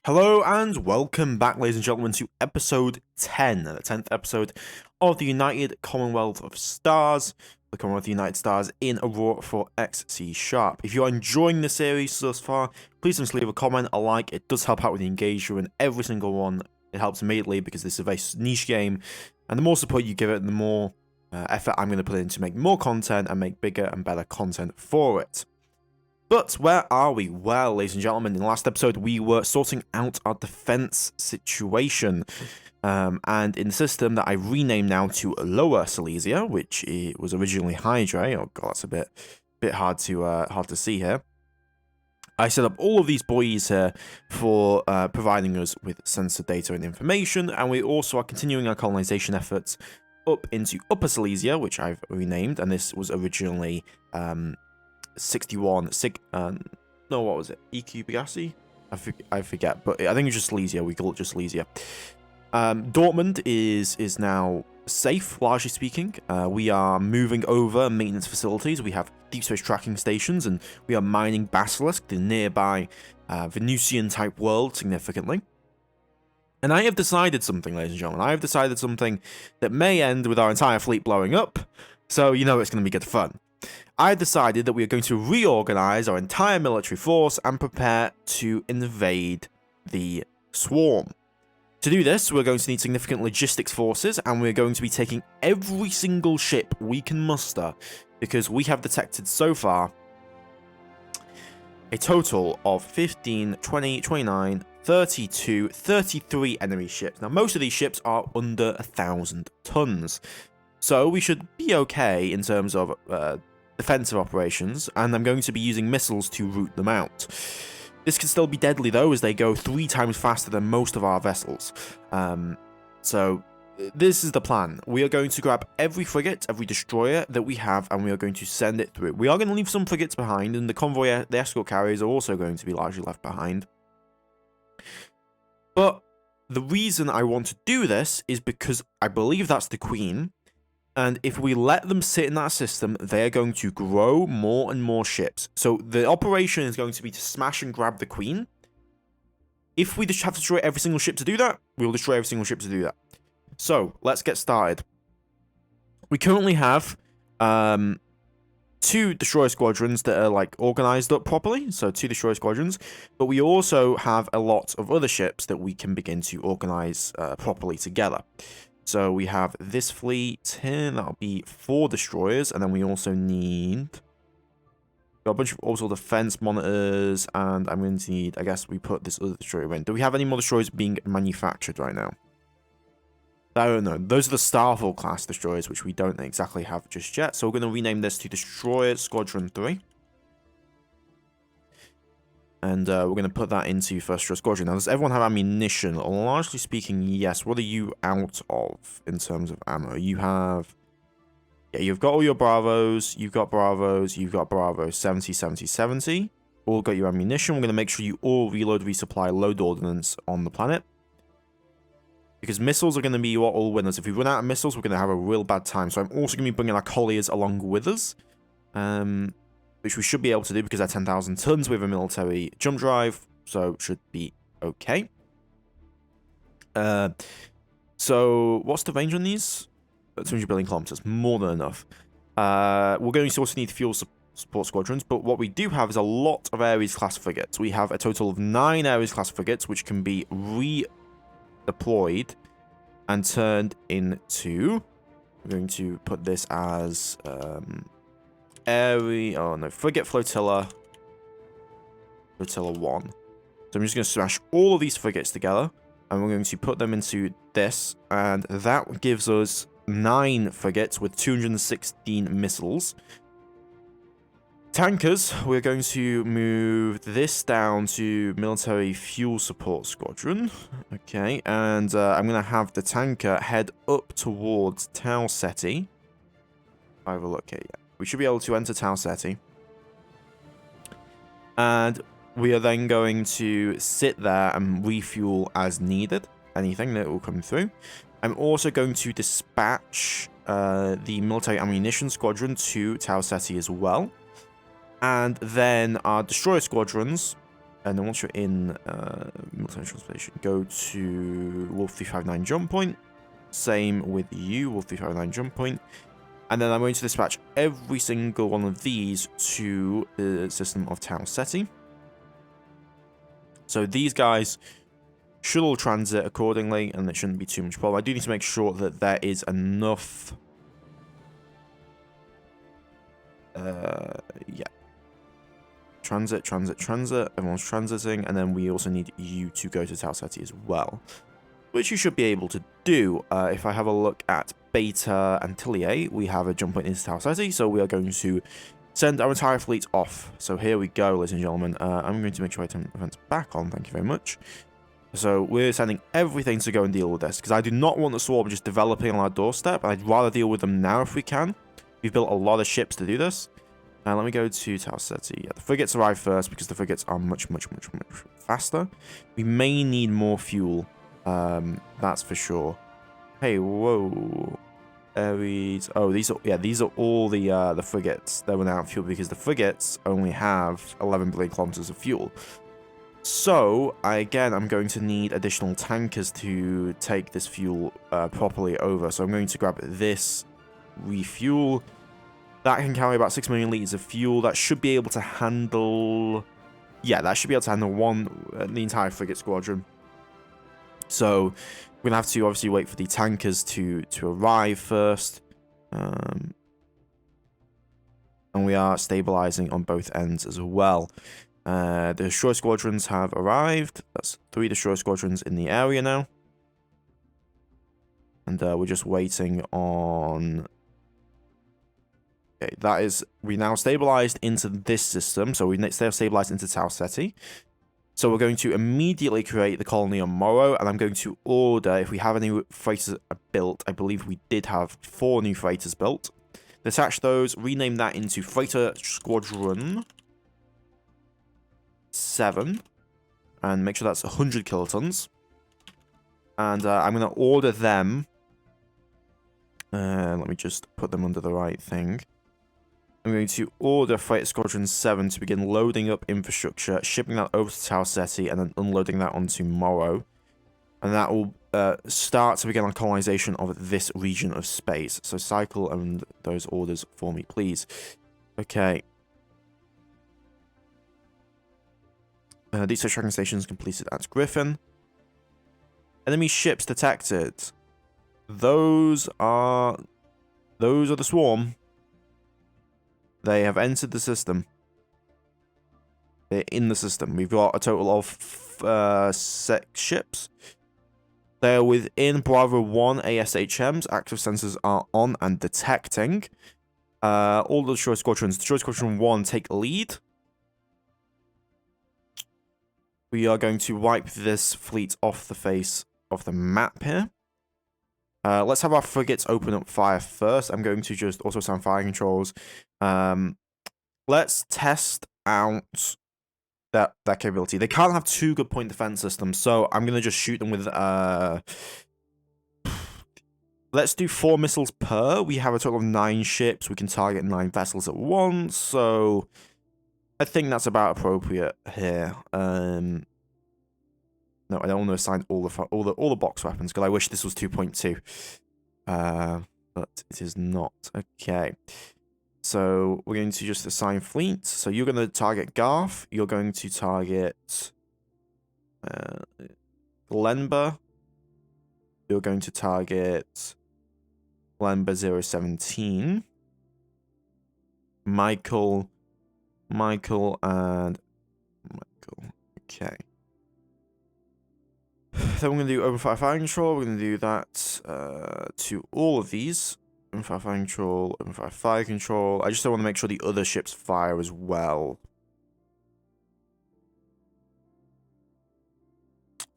Hello and welcome back, ladies and gentlemen, to episode 10, the 10th episode of the United Commonwealth of Stars, the Commonwealth of United Stars in Aurora for XC#. If you are enjoying the series thus far, please just leave a comment, a like. It does help out with the engagement. Every single one, it helps immediately because this is a very niche game, and the more support you give it, the more effort I'm going to put in to make more content and make bigger and better content for it. But where are we? Well, ladies and gentlemen, in the last episode, we were sorting out our defense situation. And in the system that I renamed now to Lower Silesia, which was originally Hydra. Oh god, that's a bit hard to see here. I set up all of these boys here for providing us with sensor data and information, and we also are continuing our colonization efforts up into Upper Silesia, which I've renamed, and this was originally 61 no, what was it? EQ Bigassi? I forget, but I think it's just Silesia. We call it just Silesia. Dortmund is now safe, largely speaking. We are moving over maintenance facilities. We have deep space tracking stations, and we are mining Basilisk, the nearby Venusian-type world, significantly. And I have decided something, ladies and gentlemen. I have decided something that may end with our entire fleet blowing up, so you know it's going to be good fun. I decided that we are going to reorganize our entire military force and prepare to invade the Swarm. To do this, we're going to need significant logistics forces, and we're going to be taking every single ship we can muster, because we have detected so far a total of 15, 20, 29, 32, 33 enemy ships. Now, most of these ships are under 1,000 tons, so we should be okay in terms of defensive operations, and I'm going to be using missiles to root them out. This can still be deadly though, as they go 3 times faster than most of our vessels. So this is the plan. We are going to grab every frigate, every destroyer that we have, and we are going to send it through. We are going to leave some frigates behind, and the convoy, the escort carriers are also going to be largely left behind. But the reason I want to do this is because I believe that's the Queen. And if we let them sit in that system, they are going to grow more and more ships. So the operation is going to be to smash and grab the Queen. If we just have to destroy every single ship to do that, we will destroy every single ship to do that. So let's get started. We currently have 2 destroyer squadrons that are like organized up properly. So 2 destroyer squadrons. But we also have a lot of other ships that we can begin to organize properly together. So we have this fleet here, that'll be 4 destroyers, and then we also need a bunch of also defense monitors, and I'm going to need, I guess we put this other destroyer in. Do we have any more destroyers being manufactured right now? I don't know. Those are the Starfall class destroyers, which we don't exactly have just yet. So we're going to rename this to Destroyer Squadron 3. And we're going to put that into First Squadron. Now, does everyone have ammunition? Largely speaking, yes. What are you out of in terms of ammo? You have... Yeah, you've got all your Bravos. You've got Bravos. You've got Bravos. 70, 70, 70. All got your ammunition. We're going to make sure you all reload, resupply, load ordnance on the planet. Because missiles are going to be what will win us. If we run out of missiles, we're going to have a real bad time. So I'm also going to be bringing our colliers along with us. Which we should be able to do because they're 10,000 tons with a military jump drive, so should be okay. So what's the range on these? 200 billion kilometers, more than enough. We're going to also need fuel support squadrons, but what we do have is a lot of Ares class frigates. We have a total of 9 Ares class frigates, which can be redeployed and turned into... We're going to put this as... frigate flotilla 1. So I'm just going to smash all of these frigates together, and we're going to put them into this, and that gives us 9 frigates with 216 missiles. Tankers, we're going to move this down to military fuel support squadron. Okay, and I'm going to have the tanker head up towards Tau Ceti. I have a look here, yeah. We should be able to enter Tau Ceti. And we are then going to sit there and refuel as needed. Anything that will come through. I'm also going to dispatch the military ammunition squadron to Tau Ceti as well. And then our destroyer squadrons And then once you're in military transportation, go to Wolf 359 jump point. Same with you, Wolf 359 jump point. And then I'm going to dispatch every single one of these to the system of Tau Ceti. So these guys should all transit accordingly, and it shouldn't be too much problem. I do need to make sure that there is enough... yeah. Transit. Everyone's transiting, and then we also need you to go to Tau Ceti as well, which you should be able to do. If I have a look at Beta Antillier, we have a jump point into Tau Ceti, so we are going to send our entire fleet off. So here we go, ladies and gentlemen. I'm going to make sure I turn events back on. Thank you very much. So we're sending everything to go and deal with this, because I do not want the swarm just developing on our doorstep. I'd rather deal with them now if we can. We've built a lot of ships to do this. Let me go to Tau Ceti. Yeah, the frigates arrive first because the frigates are much faster. We may need more fuel. That's for sure. Hey, whoa. Ares. Oh, these are all the frigates that went out of fuel because the frigates only have 11 billion kilometers of fuel. So, again, I'm going to need additional tankers to take this fuel properly over. So I'm going to grab this refuel. That can carry about 6 million liters of fuel. That should be able to handle... Yeah, that should be able to handle the entire frigate squadron. So, we're going to have to obviously wait for the tankers to arrive first. And we are stabilizing on both ends as well. The destroyer squadrons have arrived. That's 3 destroyer squadrons in the area now. And we're just waiting on... Okay, that is... We now stabilized into this system. So we stabilized into Tau Ceti. So we're going to immediately create the colony on Morrow, and I'm going to order, if we have any freighters built, I believe we did have 4 new freighters built. Detach those, rename that into Freighter Squadron 7, and make sure that's 100 kilotons. And I'm going to order them, let me just put them under the right thing. I'm going to order Freighter Squadron 7 to begin loading up infrastructure, shipping that over to Tau Ceti, and then unloading that onto Morrow. And that will start to begin our colonization of this region of space. So cycle and those orders for me, please. Okay. Deep space tracking stations completed at Griffin. Enemy ships detected. Those are the swarm. They have entered the system. They're in the system. We've got a total of 6 ships. They're within Bravo 1 ASHMs. Active sensors are on and detecting. All the destroyer squadrons. Destroyer Squadron 1 take lead. We are going to wipe this fleet off the face of the map here. Let's have our frigates open up fire first. I'm going to just also sound fire controls. Let's test out that capability. They can't have 2 good point defense systems, so I'm going to just shoot them with... Let's do 4 missiles per. We have a total of 9 ships. We can target 9 vessels at once, so... I think that's about appropriate here. No, I don't want to assign all the box weapons because I wish this was 2.2. But it is not. Okay. So we're going to just assign fleet. So you're going to target Garth. You're going to target Glenber. You're going to target Glenber 017. Michael, and Michael. Okay. Then we're going to do open fire control. We're going to do that to all of these. Open fire control, open fire control. I just want to make sure the other ships fire as well.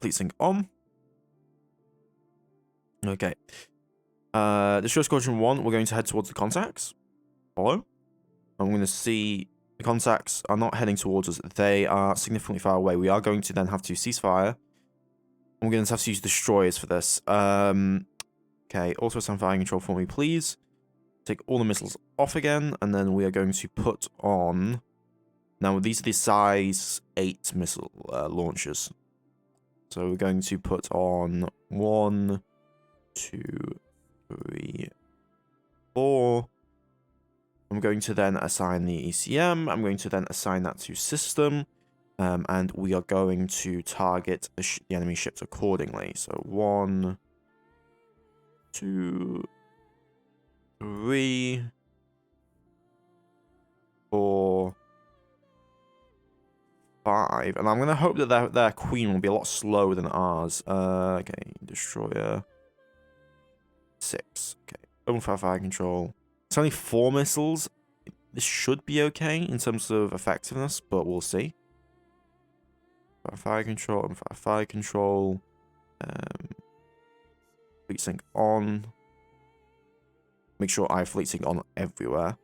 Fleet sync on. Okay. Destroyer Squadron 1, we're going to head towards the contacts. Follow. I'm going to see the contacts are not heading towards us. They are significantly far away. We are going to then have to cease fire. We're going to have to use destroyers for this. Okay, also some fire control for me, please. Take all the missiles off again, and then we are going to put on Now, these are the size 8 missile launchers. So we're going to put on 1, 2, 3, 4. I'm going to then assign the ECM. I'm going to then assign that to system. And we are going to target the enemy ships accordingly. So 1, 2, 3, 4, 5. And I'm going to hope that their queen will be a lot slower than ours. Okay, destroyer. 6. Okay, open fire control. It's only 4 missiles. This should be okay in terms of effectiveness, but we'll see. Fire control, open fire control. Fleet sync on. Make sure I fleet sync on everywhere.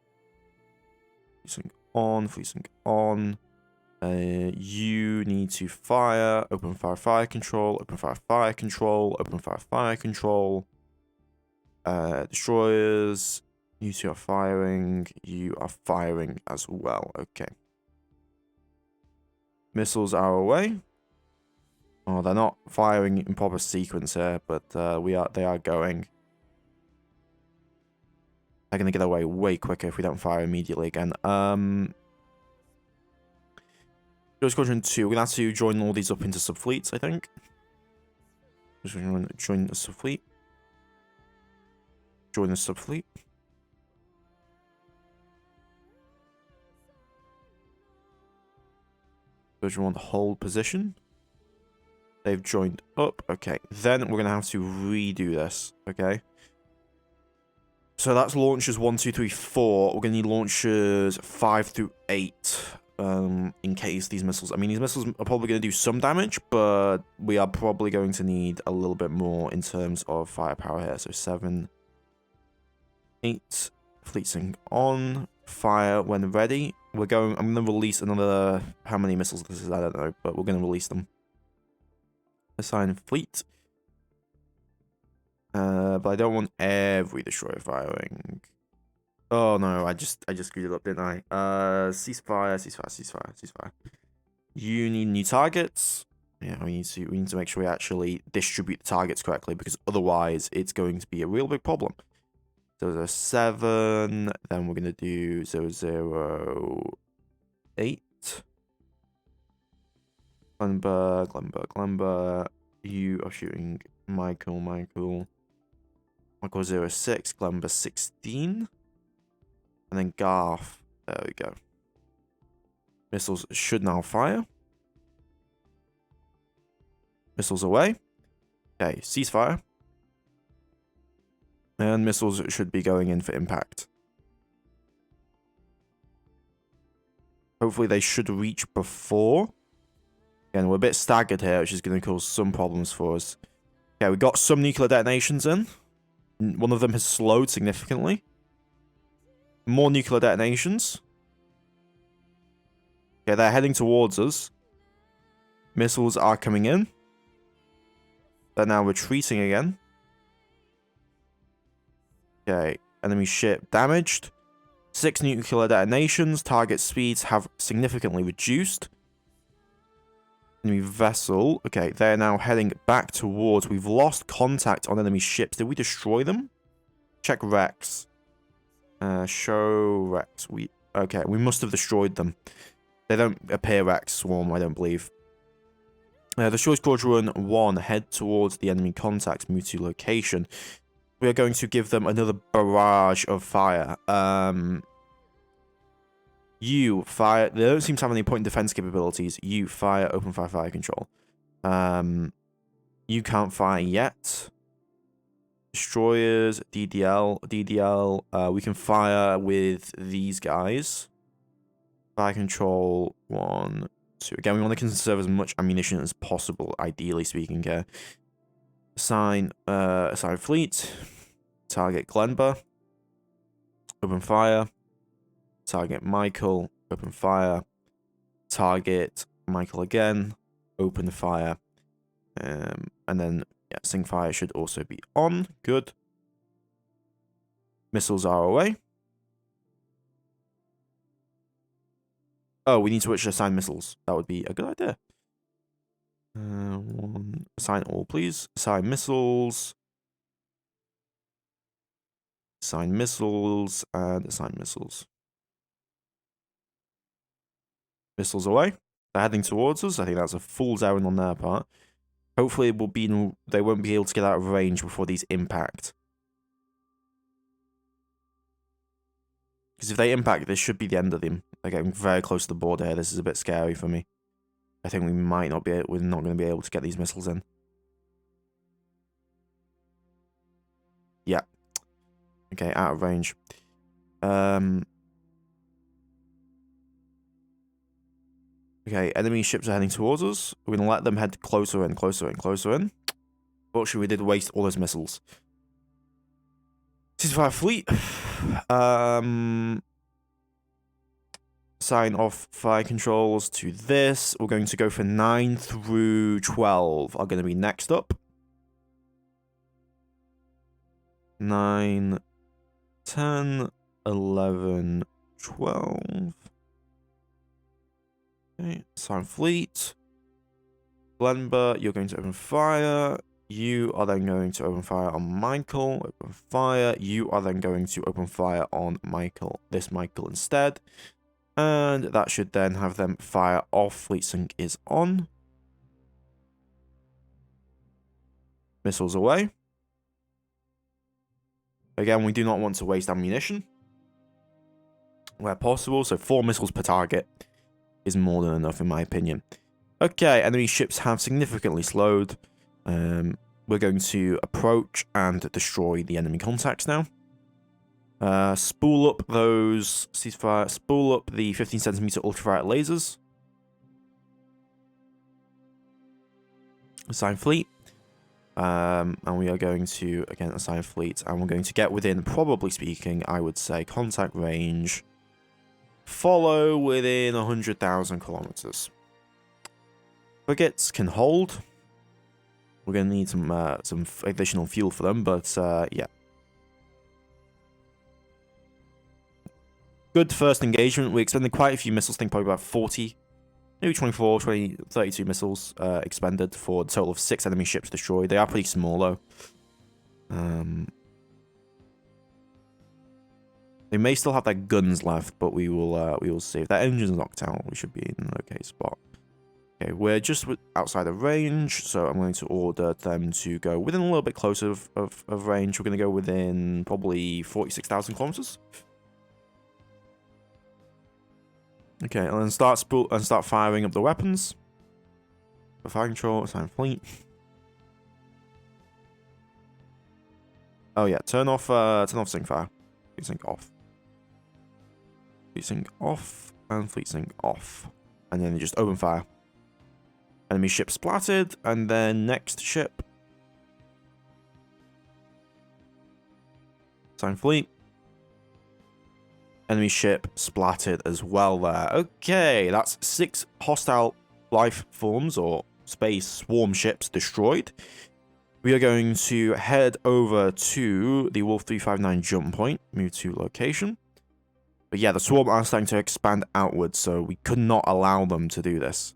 Fleet sync on, fleet sync on. You need to fire, open fire control, open fire control, open fire control. Destroyers. You two are firing. You are firing as well. Okay. Missiles are away. Oh, they're not firing in proper sequence here, but they are going. They're going to get away way quicker if we don't fire immediately again. Squadron 2, we're going to have to join all these up into subfleets, I think. Just going to join the subfleet. Join the subfleet. Squadron 1, hold position. They've joined up. Okay, then we're going to have to redo this, okay? So that's launchers 1, 2, 3, 4. We're going to need launchers 5 through 8. In case these missiles... I mean, these missiles are probably going to do some damage, but we are probably going to need a little bit more in terms of firepower here. So 7, 8, fleet sync on, fire when ready. I'm going to release another... How many missiles this is, I don't know, but we're going to release them. Assign fleet. But I don't want every destroyer firing. Oh no, I just screwed it up, didn't I? Ceasefire. You need new targets. Yeah, we need to make sure we actually distribute the targets correctly, because otherwise it's going to be a real big problem. So 7, then we're gonna do 008. Glenberg. You are shooting Michael 06, Glenberg 16. And then Garth. There we go. Missiles should now fire. Missiles away. Okay, ceasefire. And missiles should be going in for impact. Hopefully they should reach before. Again, we're a bit staggered here, which is going to cause some problems for us. Okay, we got some nuclear detonations in. One of them has slowed significantly. More nuclear detonations. Okay, they're heading towards us. Missiles are coming in. They're now retreating again. Okay, enemy ship damaged. 6 nuclear detonations. Target speeds have significantly reduced. Enemy vessel. Okay, they're now heading back towards... We've lost contact on enemy ships. Did we destroy them? Check Rex. Show Rex. Okay, we must have destroyed them. They don't appear Rex Swarm, I don't believe. Destroy Squadron 1. Head towards the enemy contacts. Move to location. We are going to give them another barrage of fire. You fire. They don't seem to have any point defense capabilities. You fire. Open fire control. You can't fire yet. Destroyers. DDL. We can fire with these guys. Fire control. 1, 2. Again, we want to conserve as much ammunition as possible, ideally speaking here. Assign fleet. Target Glenber. Open fire. Target Michael. Open fire. Target Michael again. Open fire. And then, yeah, sync fire should also be on. Good. Missiles are away. Oh, we need to switch to assign missiles. That would be a good idea. Assign all, please. Assign missiles. Assign missiles and assign missiles. Missiles away. They're heading towards us. I think that's a fool's errand on their part. Hopefully, they won't be able to get out of range before these impact. Because if they impact, this should be the end of them. They're getting very close to the border here. This is a bit scary for me. I think we're not going to be able to get these missiles in. Yeah. Okay, out of range. Okay, enemy ships are heading towards us. We're going to let them head closer and closer and closer in. Fortunately, we did waste all those missiles. Ceasefire fleet. Sign off fire controls to this. We're going to go for 9 through 12 are going to be next up. 9, 10, 11, 12. Okay, assign fleet. Glenber, you're going to open fire. You are then going to open fire on Michael. Open fire. You are then going to open fire on Michael. This Michael instead. And that should then have them fire off. Fleet sync is on. Missiles away. Again, we do not want to waste ammunition where possible. So 4 missiles per target is more than enough in my opinion. Okay, enemy ships have significantly slowed. We're going to approach and destroy the enemy contacts now. Spool up those ceasefire. Spool up the 15cm ultraviolet lasers. Assign fleet. And we are going to, again, assign fleet. And we're going to get within, probably speaking, I would say, contact range. Follow within 100,000 kilometers. Frigates can hold. We're going to need some additional fuel for them, but yeah. Good first engagement. We expended quite a few missiles, I think probably about 40, maybe 24, 20, 32 missiles expended for a total of 6 enemy ships destroyed. They are pretty small, though. They may still have their guns left, but we will see. If their engine's knocked out, we should be in an okay spot. Okay, we're just outside of range, so I'm going to order them to go within a little bit closer of range. We're going to go within probably 46,000 kilometers. Okay, and then start firing up the weapons. For fire control, assign fleet. Oh yeah, turn off sync fire. Fleet sync off. Fleet sync off and fleet sync off, and then just open fire. Enemy ship splattered, and then next ship. Assign fleet. Enemy ship splattered as well there. Okay, that's 6 hostile life forms or space swarm ships destroyed. We are going to head over to the Wolf 359 jump point. Move to location. But yeah, the swarm are starting to expand outwards, so we could not allow them to do this.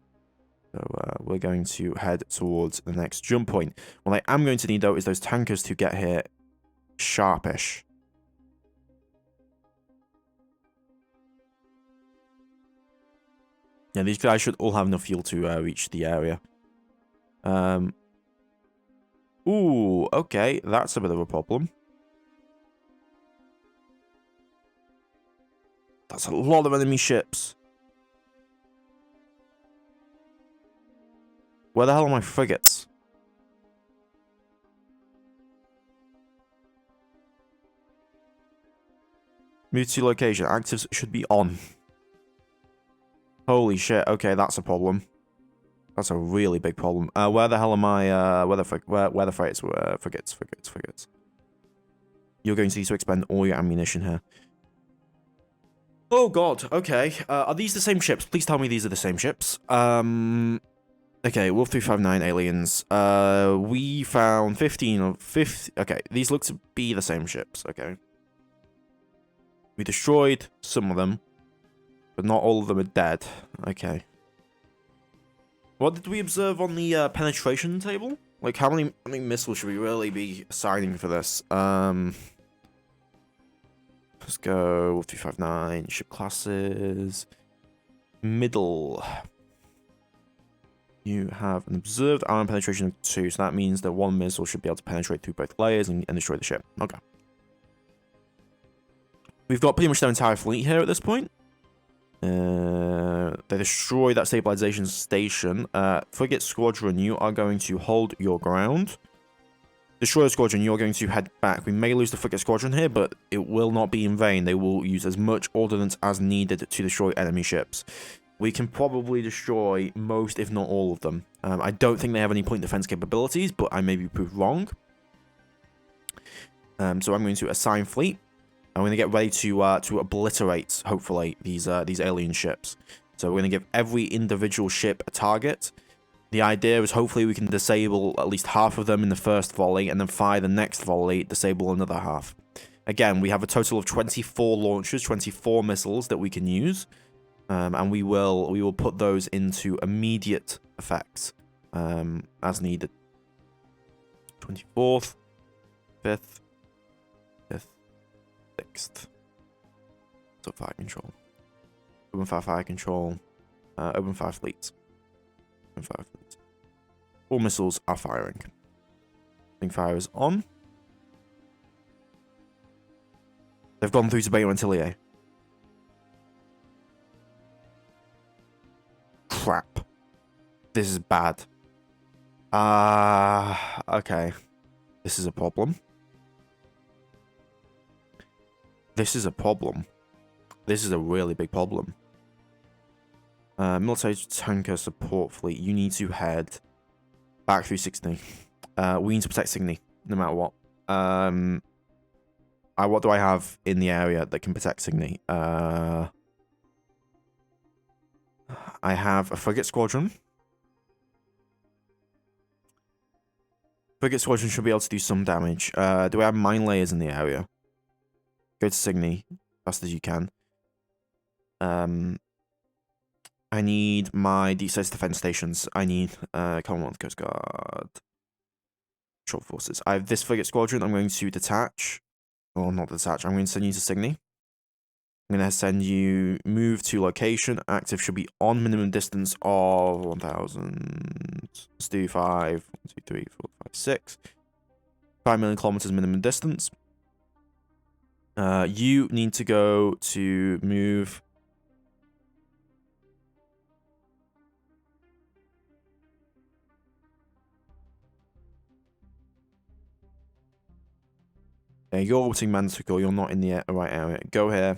So we're going to head towards the next jump point. What I am going to need, though, is those tankers to get here sharpish. Yeah, these guys should all have enough fuel to reach the area. Ooh, okay, that's a bit of a problem. That's a lot of enemy ships. Where the hell are my frigates? Move to location. Actives should be on. Holy shit. Okay, that's a problem. That's a really big problem. Where the hell are my where the frigates? Frigates. You're going to need to expend all your ammunition here. Oh god. Okay. Are these the same ships? Please tell me these are the same ships. Okay, Wolf 359 aliens. We found 15 of 50. Okay, these look to be the same ships. Okay. We destroyed some of them. But not all of them are dead. Okay. What did we observe on the penetration table? Like, how many missiles should we really be assigning for this? Let's go 359 ship classes. Middle. You have an observed armor penetration of 2, so that means that 1 missile should be able to penetrate through both layers and destroy the ship. Okay. We've got pretty much their entire fleet here at this point. They destroy that stabilization station. Frigate Squadron, you are going to hold your ground. Destroyer Squadron, you're going to head back. We may lose the Frigate Squadron here, but it will not be in vain. They will use as much ordnance as needed to destroy enemy ships. We can probably destroy most, if not all of them. I don't think they have any point defense capabilities, but I may be proved wrong. So I'm going to assign fleet. I'm going to get ready to obliterate, hopefully, these alien ships. So we're going to give every individual ship a target. The idea is hopefully we can disable at least half of them in the first volley, and then fire the next volley, disable another half. Again, we have a total of 24 launchers, 24 missiles that we can use. And we will put those into immediate effects as needed. 24th, 5th, 5th, 6th. So fire control. Open fire control. Open fire fleets. Open fire fleets. All missiles are firing. Wing fire is on. They've gone through to Beta Antillier. Crap. This is bad. Okay. This is a problem. This is a problem. This is a really big problem. Military tanker support fleet. You need to head back through 60. We need to protect Signy, no matter what. What do I have in the area that can protect Signy? I have a frigate squadron. Frigate squadron should be able to do some damage. Do I have mine layers in the area? Go to Signy, fast as you can. I need my D6 defense stations. I need Commonwealth Coast Guard. Short forces. I have this frigate squadron. I'm going to detach. Or not detach. I'm going to send you to Signy. I'm going to send you, move to location. Active should be on minimum distance of 1,000. Let's do 5. 1, 2, 3, 4, 5, 6. 5 million kilometers minimum distance. You need to go to move. You're orbiting Manticore. You're not in the right area. Go here.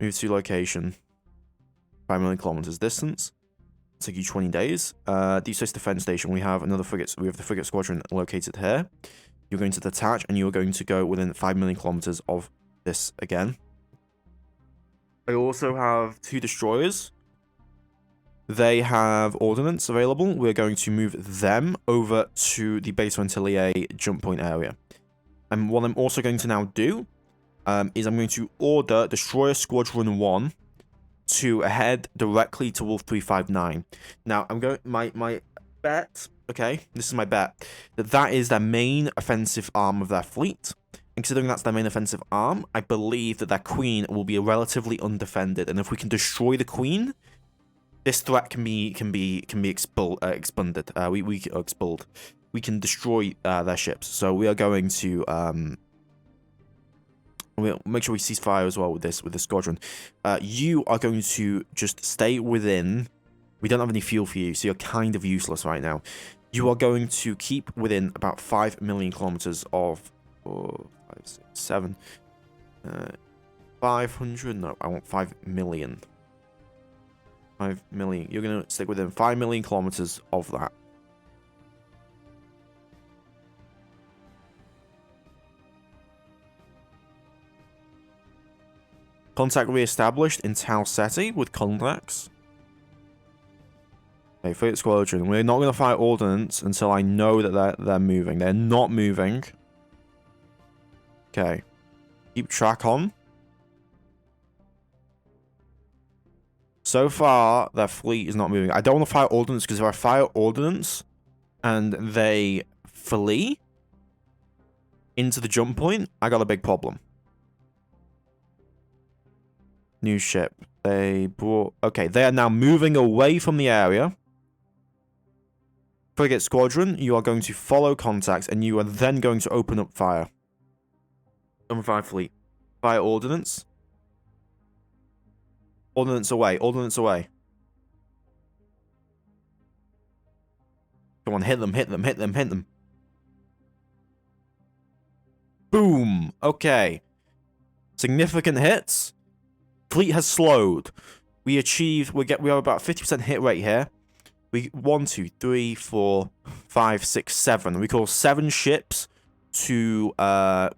Move to location. 5 million kilometers distance. It'll take you 20 days. D6 defense station. We have another frigate. We have the frigate squadron located here. You're going to detach, and you're going to go within 5 million kilometers of this again. I also have 2 destroyers. They have ordnance available. We're going to move them over to the Beta Antillier jump point area. And what I'm also going to now do is I'm going to order Destroyer Squadron 1 to head directly to Wolf 359. Now, I'm going my bet, okay, this is my bet, that is their main offensive arm of their fleet. And considering that's their main offensive arm, I believe that their queen will be relatively undefended. And if we can destroy the queen, this threat can be expunged. Expelled. We can destroy their ships. So we are going to we'll make sure we cease fire as well with this squadron. You are going to just stay within. We don't have any fuel for you, so you're kind of useless right now. You are going to keep within about 5 million kilometers of 4, 5, 6, 7, 500. No, I want 5 million. 5 million. You're going to stick within 5 million kilometers of that. Contact re-established in Tau Ceti with contacts. Okay, frigate squadron. We're not going to fire ordnance until I know that they're moving. They're not moving. Okay. Keep track on. So far, their fleet is not moving. I don't want to fire ordnance, because if I fire ordnance and they flee into the jump point, I got a big problem. New ship. They brought... Okay, they are now moving away from the area. Frigate Squadron, you are going to follow contacts, and you are then going to open up fire. Open fire fleet. Fire ordnance. Ordnance away. Ordnance away. Come on, hit them, hit them, hit them, hit them. Boom. Okay. Significant hits. Fleet has slowed. We achieved... We have about 50% hit rate here. We 1, 2, 3, 4, 5, 6, 7. We call 7 ships to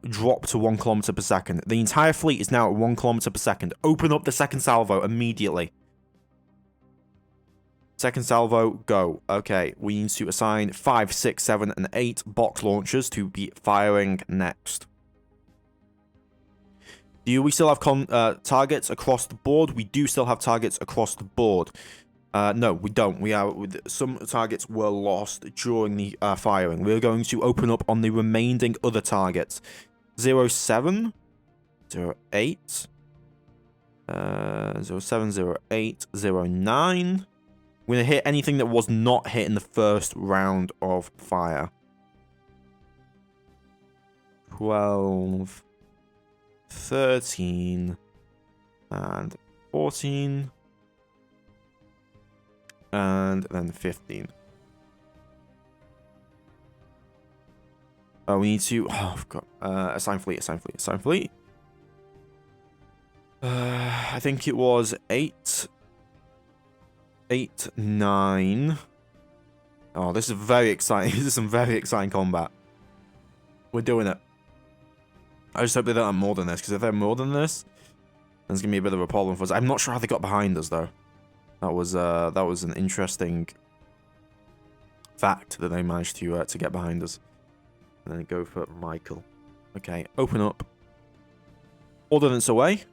drop to 1 kilometer per second. The entire fleet is now at 1 kilometer per second. Open up the second salvo immediately. Second salvo, go. Okay, we need to assign 5, 6, 7, and 8 box launchers to be firing next. Do we still have targets across the board? We do still have targets across the board. No, we don't. Some targets were lost during the firing. We're going to open up on the remaining other targets. 07, 08, 07, 08, 09. We're going to hit anything that was not hit in the first round of fire. 12, 13, and 14. And then 15. We need to... Oh, I've got... assign fleet, assign fleet, assign fleet. I think it was 8. 8, 9. Oh, this is very exciting. This is some very exciting combat. We're doing it. I just hope they don't have more than this, because if they're more than this, then it's going to be a bit of a problem for us. I'm not sure how they got behind us, though. That was an interesting fact that they managed to get behind us. And then go for Michael. Okay, open up. Ordnance away.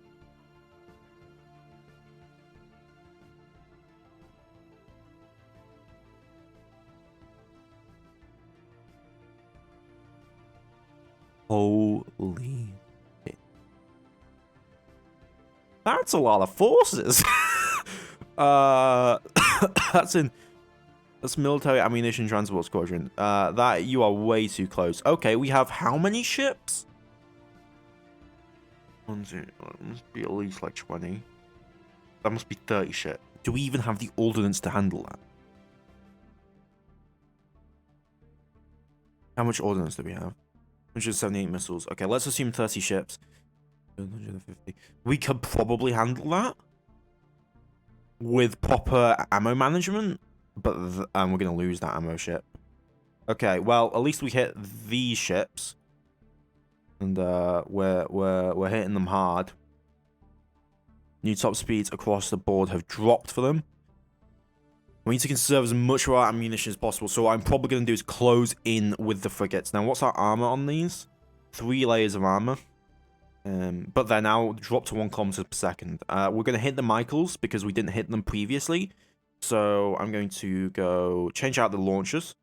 Holy shit. That's a lot of forces. That's military ammunition transport squadron. That you are way too close. Okay, we have how many ships? 1, 2, must be at least like 20. That must be 30 ships. Do we even have the ordnance to handle that? How much ordnance do we have? 178 missiles. Okay, let's assume 30 ships. 150. We could probably handle that with proper ammo management, but we're going to lose that ammo ship. Okay, well, at least we hit these ships, and we're hitting them hard. New top speeds across the board have dropped for them. We need to conserve as much of our ammunition as possible, so what I'm probably going to do is close in with the frigates. Now, what's our armor on these? 3 layers of armor. But they're now dropped to 1 kilometer per second. We're going to hit the Michaels because we didn't hit them previously. So I'm going to go change out the launchers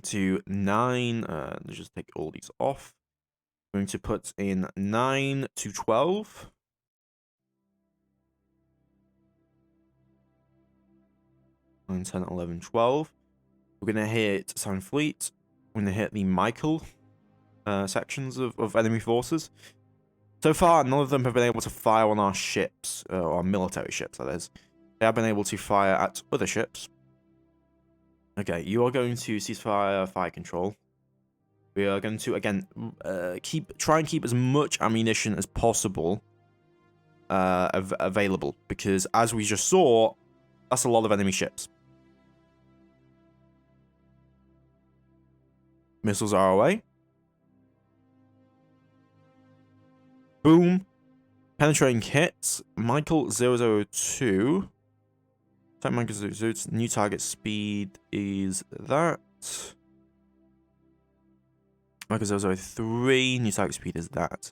to 9. Let's just take all these off. I'm going to put in 9 to 12. 9, 10, 11, 12. We're going to hit Sound Fleet. We're going to hit the Michael sections of enemy forces. So far, none of them have been able to fire on our ships, or military ships, that is. They have been able to fire at other ships. Okay, you are going to cease fire control. We are going to, again, try and keep as much ammunition as possible available, because as we just saw, that's a lot of enemy ships. Missiles are away. Boom. Penetrating hits. Michael 002. Type Michael 002. New target speed is that. Michael 003. New target speed is that.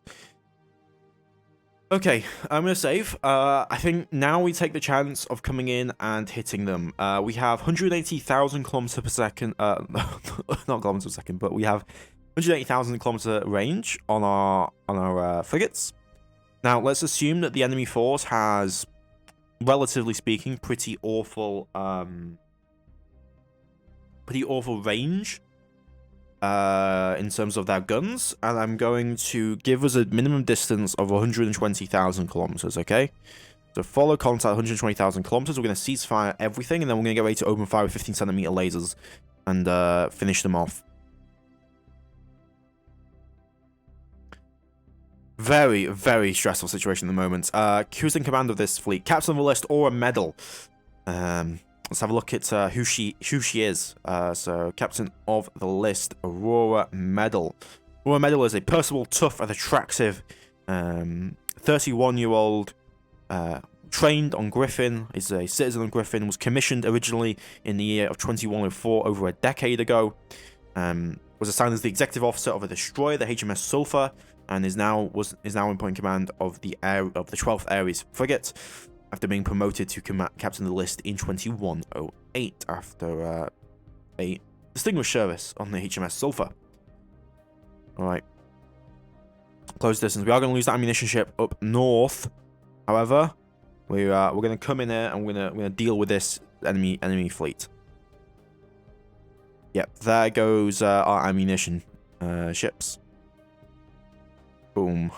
Okay, I'm going to save. I think now we take the chance of coming in and hitting them. We have 180,000 kilometers per second. Not kilometers per second, but we have 180,000 kilometer range on our frigates. Now, let's assume that the enemy force has, relatively speaking, pretty awful range in terms of their guns, and I'm going to give us a minimum distance of 120,000 kilometers, okay? So follow contact 120,000 kilometers, we're going to ceasefire everything, and then we're going to get ready to open fire with 15 centimeter lasers and finish them off. Very, very stressful situation at the moment. Who's in command of this fleet? Captain of the list or a medal? Let's have a look at who she is. So, captain of the list, Aurora Medal. Aurora Medal is a personable, tough, and attractive 31-year-old trained on Griffin, is a citizen of Griffin, was commissioned originally in the year of 2104, over a decade ago. Was assigned as the executive officer of a destroyer, the HMS Sulphur, and is now in point command of the 12th Ares frigate, after being promoted to captain of the list in 2108 after a distinguished service on the HMS Sulphur. Alright. Close distance. We are going to lose that ammunition ship up north. However, we're going to come in here and we're going to deal with this enemy fleet. Yep, there goes our ammunition ships. Boom.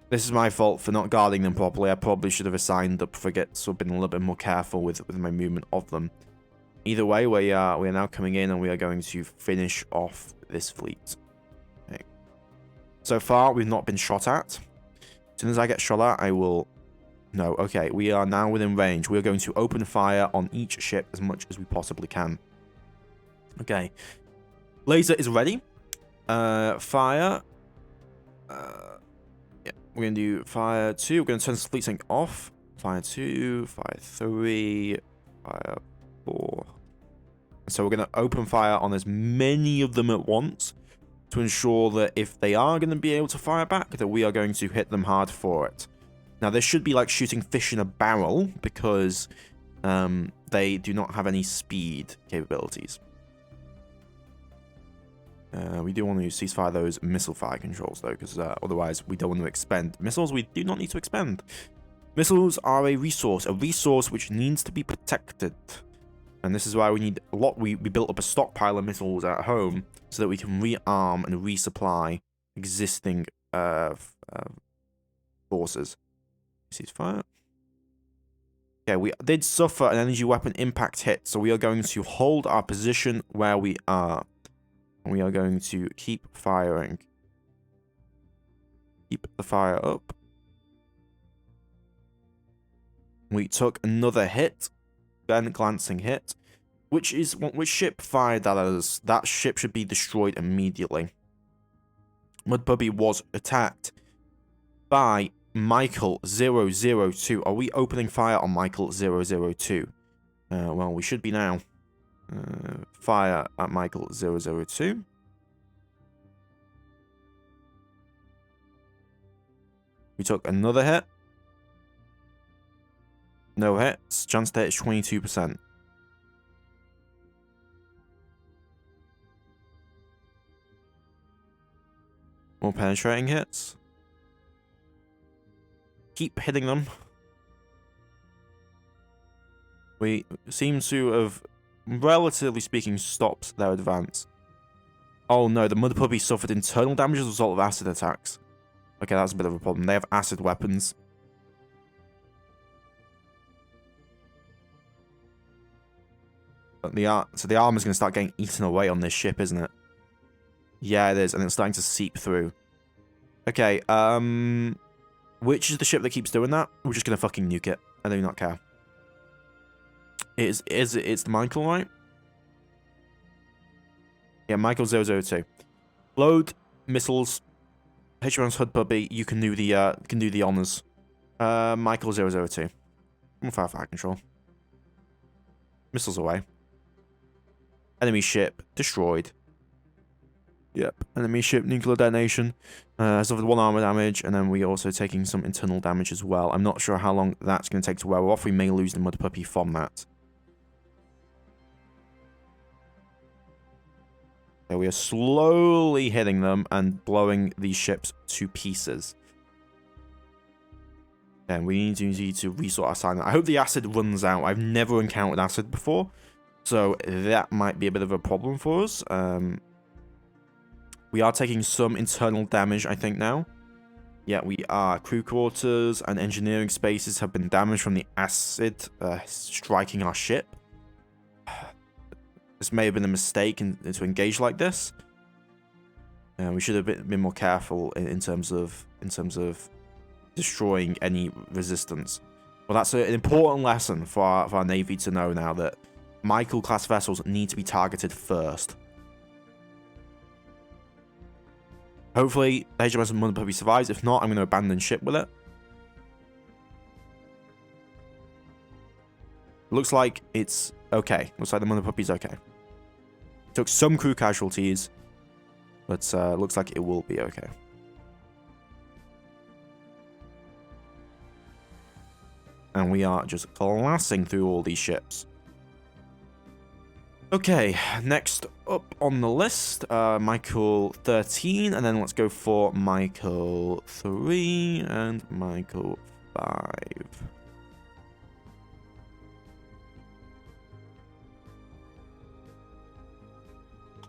This is my fault for not guarding them properly. I probably should have assigned up frigates or been a little bit more careful with my movement of them. Either way, we are now coming in and we are going to finish off this fleet. Okay. So far, we've not been shot at. As soon as I get shot at, I will... No, okay. We are now within range. We are going to open fire on each ship as much as we possibly can. Okay. Laser is ready. Fire... We're going to do fire 2. We're going to turn this fleet sync off. Fire 2, fire 3, fire 4. So we're going to open fire on as many of them at once to ensure that if they are going to be able to fire back, that we are going to hit them hard for it. Now, this should be like shooting fish in a barrel because they do not have any speed capabilities. We do want to ceasefire those missile fire controls, though, because otherwise we don't want to expend missiles. We do not need to expend. Missiles are a resource which needs to be protected. And this is why we need a lot. We built up a stockpile of missiles at home so that we can rearm and resupply existing forces. Ceasefire. Okay, we did suffer an energy weapon impact hit, so we are going to hold our position where we are. We are going to keep firing. Keep the fire up. We took another hit. Then glancing hit. Which ship fired that at us? That ship should be destroyed immediately. Mudpuppy was attacked by Michael 002. Are we opening fire on Michael 002? Well, we should be now. Fire at Michael 002. We took another hit. No hits. Chance to hit is 22%. More penetrating hits. Keep hitting them. We seem to have, relatively speaking, stopped their advance. Oh no, the Mud Puppy suffered internal damage as a result of acid attacks. Okay, that's a bit of a problem. They have acid weapons. But so the armor's going to start getting eaten away on this ship, isn't it? Yeah, it is, and it's starting to seep through. Okay, which is the ship that keeps doing that? We're just going to fucking nuke it. I do not care. It's the Michael, right? Yeah, Michael 002. Load missiles. HMS Hood Puppy, you can do the honors. Michael 002. Fire control. Missiles away. Enemy ship destroyed. Yep. Enemy ship nuclear detonation. Suffered 1 armor damage, and then we're also taking some internal damage as well. I'm not sure how long that's going to take to wear off. We may lose the Mud Puppy from that. Okay, we are slowly hitting them and blowing these ships to pieces. And we need to resort our sign. I hope the acid runs out. I've never encountered acid before, so that might be a bit of a problem for us. We are taking some internal damage, I think, now. Yeah, we are. Crew quarters and engineering spaces have been damaged from the acid striking our ship. This may have been a mistake to engage like this. We should have been more careful in terms of destroying any resistance. Well, that's an important lesson for our Navy to know now, that Michael-class vessels need to be targeted first. Hopefully, the HMS Mud Puppy survives. If not, I'm going to abandon ship with it. Looks like it's okay. Looks like the Mud Puppy's okay. Took some crew casualties, but looks like it will be okay. And we are just glassing through all these ships. Okay, next up on the list, Michael 13, and then let's go for Michael 3 and Michael 5.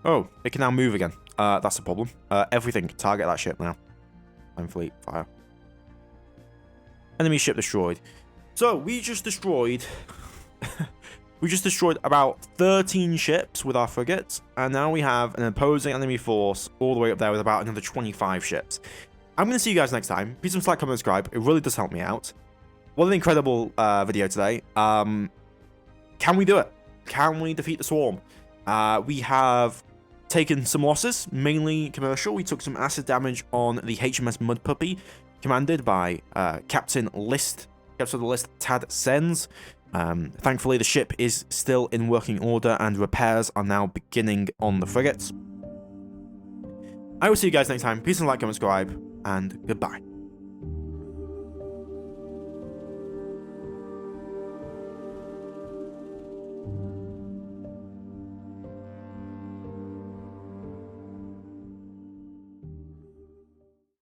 Oh, it can now move again. That's a problem. Everything, target that ship now. Time fleet, fire. Enemy ship destroyed. So, we just destroyed... we just destroyed about 13 ships with our frigates, and now we have an opposing enemy force all the way up there with about another 25 ships. I'm going to see you guys next time. Please like, comment, subscribe. It really does help me out. What an incredible video today. Can we do it? Can we defeat the Swarm? We have taken some losses, mainly commercial. We took some acid damage on the HMS Mud Puppy, commanded by Captain of the List, Tad Sens. Thankfully, the ship is still in working order and repairs are now beginning on the frigates. I will see you guys next time. Please like, comment, subscribe, and goodbye.